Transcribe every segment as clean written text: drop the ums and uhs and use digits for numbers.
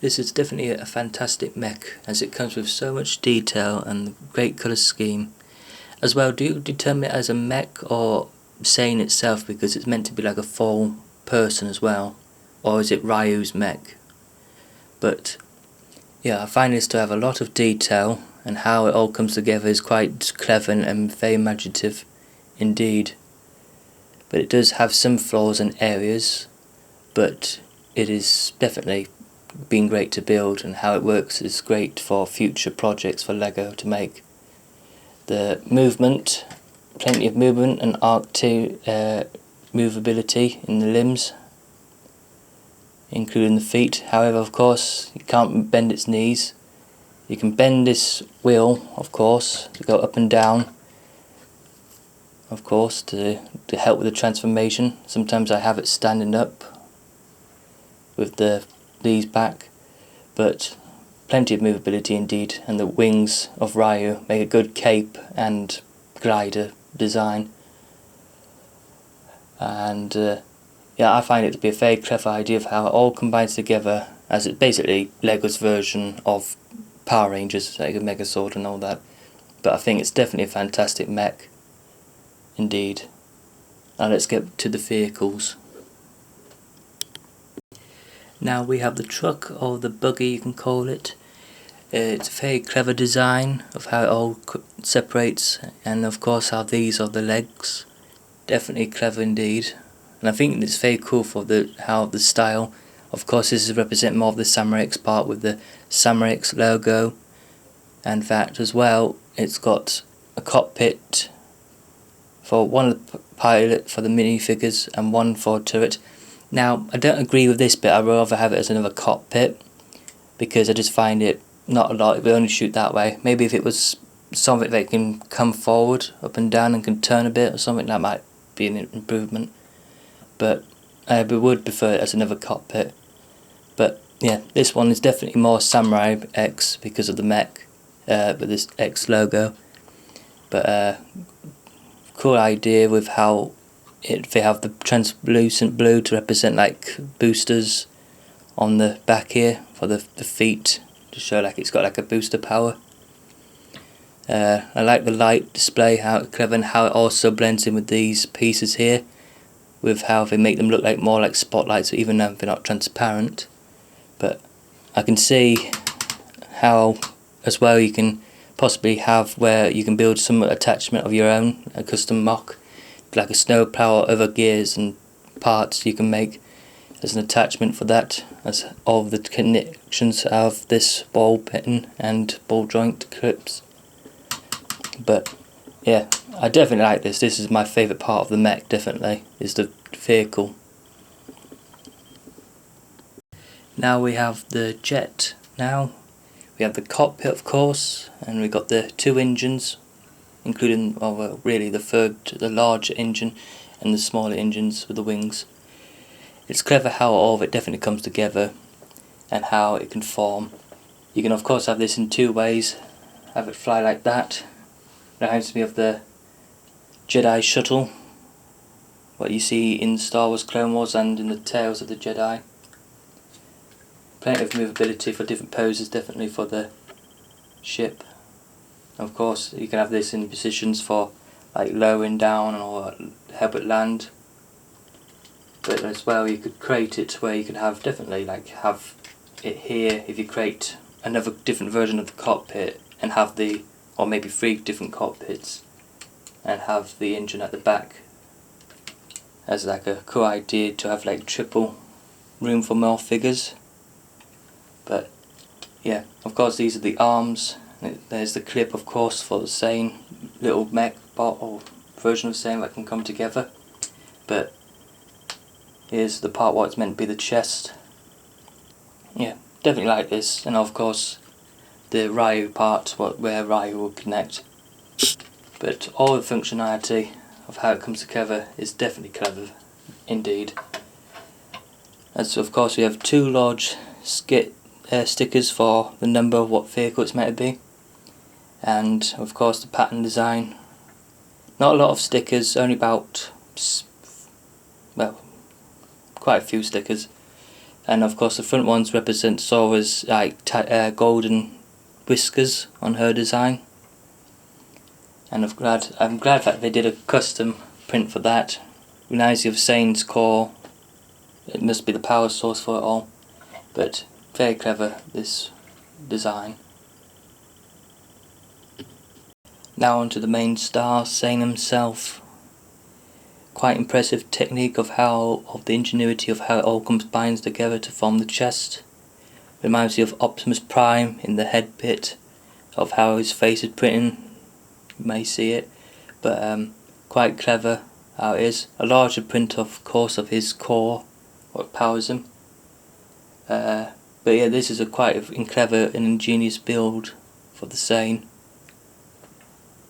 This is definitely a fantastic mech, as it comes with so much detail and great colour scheme. As well, do you determine it as a mech or Zane itself, because it's meant to be like a full person as well, or is it Ryu's mech? But yeah, I find this to have a lot of detail, and how it all comes together is quite clever and very imaginative indeed. But it does have some flaws in areas, but it is definitely been great to build, and how it works is great for future projects for LEGO to make. The movement, plenty of movement and arc to movability in the limbs, including the feet. However, of course, you can't bend its knees. You can bend this wheel, of course, to go up and down, of course, to help with the transformation. Sometimes I have it standing up with the knees back, but plenty of movability indeed, and the wings of Ryu make a good cape and glider design. And yeah, I find it to be a very clever idea of how it all combines together, as it's basically LEGO's version of Power Rangers, like a Megazord and all that. But I think it's definitely a fantastic mech indeed. Now let's get to the vehicles. Now we have the truck, or the buggy you can call it. It's a very clever design of how it all separates, and of course how these are the legs. Definitely clever indeed. And I think it's very cool for how the style. Of course, this is represent more of the Samurai X part with the Samurai X logo, and that as well. It's got a cockpit for one of the pilot for the minifigures and one for a turret. Now I don't agree with this bit. I'd rather have it as another cockpit, because I just find it not a lot. It will only shoot that way. Maybe if it was something that can come forward, up and down, and can turn a bit or something, that might be an improvement. But I would prefer it as another cockpit. But yeah, this one is definitely more Samurai X because of the mech with this X logo. But cool idea with how they have the translucent blue to represent like boosters on the back here for the feet, to show like it's got like a booster power. I like the light display, how it's clever, and how it also blends in with these pieces here, with how they make them look like more like spotlights, even though they're not transparent. But I can see how as well you can possibly have where you can build some attachment of your own, a custom mock, like a snowplow or other gears and parts you can make as an attachment for that, as all of the connections of this ball pin and ball joint clips. But yeah, I definitely like this. This is my favourite part of the mech, definitely, is the vehicle. Now we have the jet. Now we have the cockpit, of course, and we've got the two engines, including, well, really the large engine and the smaller engines with the wings. It's clever how all of it definitely comes together, and how it can form. You can of course have this in two ways. Have it fly like that. Reminds me of the Jedi shuttle, what you see in Star Wars Clone Wars and in the Tales of the Jedi. Plenty of movability for different poses, definitely for the ship. Of course, you can have this in positions for like lowering down or help it land. But as well, you could create it where you could have definitely like have it here. If you create another different version of the cockpit and have the, or maybe 3 different cockpits, and have the engine at the back, as like a cool idea to have like triple room for more figures. But yeah, of course these are the arms. There's the clip, of course, for the Zane little mech bot or version of Zane that can come together. But here's the part where it's meant to be the chest. Yeah, definitely like this. And of course the Ryu part, where Ryu will connect. But all the functionality of how it comes together is definitely clever indeed. As of course we have 2 large stickers for the number of what vehicle it's meant to be, and of course the pattern design. Not a lot of stickers, only about, well, quite a few stickers, and of course the front ones represent Sora's like golden whiskers on her design. And I'm glad that they did a custom print for that. Reminds you of Zane's core. It must be the power source for it all. But very clever, this design. Now onto the main star, Zane himself. Quite impressive technique of the ingenuity of how it all combines together to form the chest. Reminds you of Optimus Prime in the head bit, of how his face is printed. You may see it, but quite clever how it is. A larger print, of course, of his core, what powers him. But yeah, this is a quite clever and ingenious build for the Zane.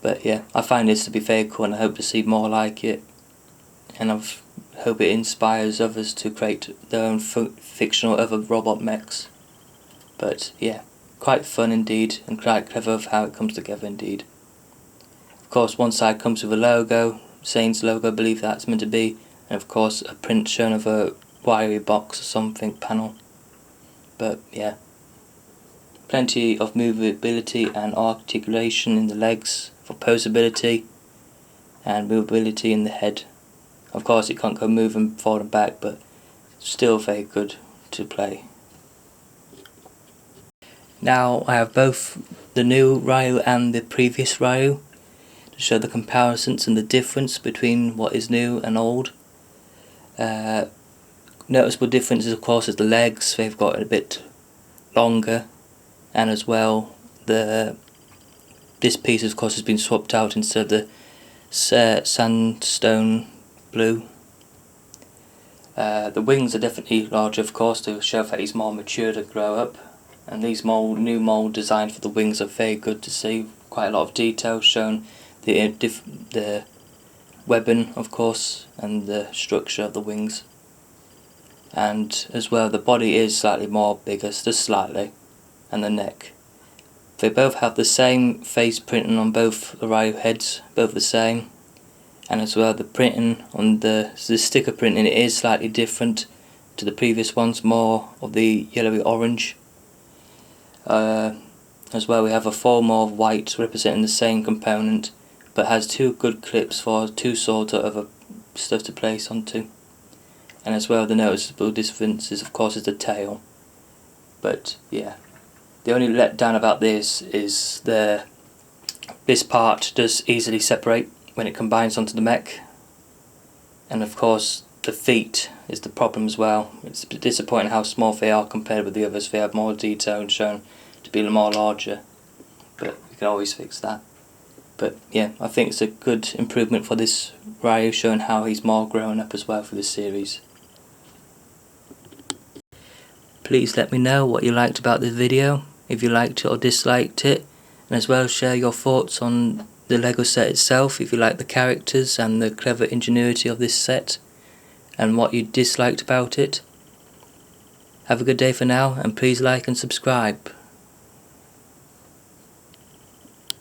But yeah, I find this to be very cool, and I hope to see more like it. And I hope it inspires others to create their own fictional other robot mechs. But yeah, quite fun indeed, and quite clever of how it comes together indeed. Of course, one side comes with a logo, Zane's logo, I believe that's meant to be, and of course a print shown of a wiry box or something panel. But yeah, plenty of movability and articulation in the legs for posability, and movability in the head. Of course it can't go moving forward and back, but still very good to play. Now I have both the new Ryu and the previous Ryu to show the comparisons and the difference between what is new and old. Noticeable differences, of course, is the legs. They've got a bit longer, and as well this piece of course has been swapped out instead of the sandstone blue. The wings are definitely larger, of course, to show that he's more mature to grow up. And these new mould designs for the wings are very good to see. Quite a lot of detail shown, the webbing, of course, and the structure of the wings. And as well, the body is slightly more bigger, just slightly, and the neck. They both have the same face printing on both the Ryu heads, both the same. And as well, the printing on the sticker printing, it is slightly different to the previous ones, more of the yellowy orange. As well, we have a four more of white representing the same component, but has two good clips for two sort of other stuff to place onto. And as well, the noticeable difference is, of course, is the tail. But yeah, the only letdown about this is this part does easily separate when it combines onto the mech. And of course, the feet is the problem as well. It's a bit disappointing how small they are compared with the others. They have more detail and shown to be more larger, but you can always fix that. But yeah, I think it's a good improvement for this Ryu, showing how he's more grown up as well for this series. Please let me know what you liked about this video, if you liked it or disliked it, and as well share your thoughts on the Lego set itself, if you like the characters and the clever ingenuity of this set, and what you disliked about it. Have a good day for now, and please like and subscribe.